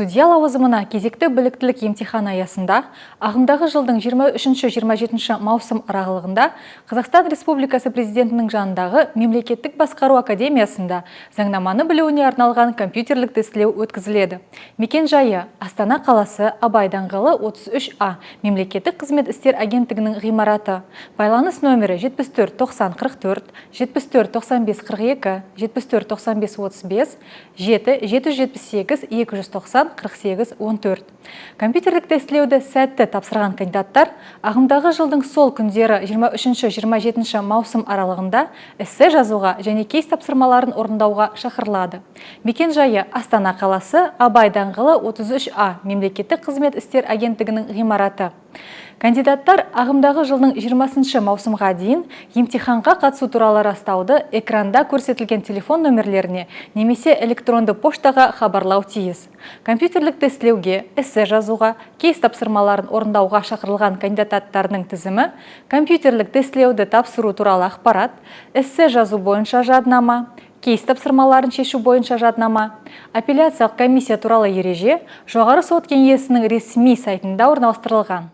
Судья лауазымына кезекті біліктілік емтиханы аясында ағымдағы жылдың 23-27 маусым аралығында Қазақстан Республикасы президентінің жанындағы Мемлекеттік басқару академиясында заңнаманы білуіне арналған компьютерлік тестілеу өткізіледі. Мекен жайы Астана қаласы, Абай даңғылы 33А, Мемлекеттік қызмет істер агенттігінің ғимараты. Байланыс нөмірі 74 90 44, 74 95 42, 74 95 35, 7 778 290 48 14. Компьютерлік тестілеуді сәтті тапсырған кандидаттар ағымдағы жылдың сол күндері 23-27 маусым аралығында эссе жазуға және кейс тапсырмаларын орындауға шақырылады. Мекен жайы Астана қаласы, Абай даңғылы 33А, Мемлекеттік қызмет істер агенттігінің ғимараты. Кандидаттар ағымдағы жылдың 20 маусымға дейін емтиханға қатысу туралы растауды экранда көрсетілген телефон нөмірлеріне немесе электронды поштаға хабарлау тиіс. Компьютерлік тестілеуге, эссе жазуға, кейс тапсырмаларын орындауға шақырылған кандидаттардың тізімі, компьютерлік тестілеуді тапсыру туралы ақпарат, эссе жазу бойынша жаднама, кейс тапсырмаларын шешу бойынша жаднама, апелляциялық комиссия туралы ереже жоғары сот кеңесінің ресми сайтында орналастырылған.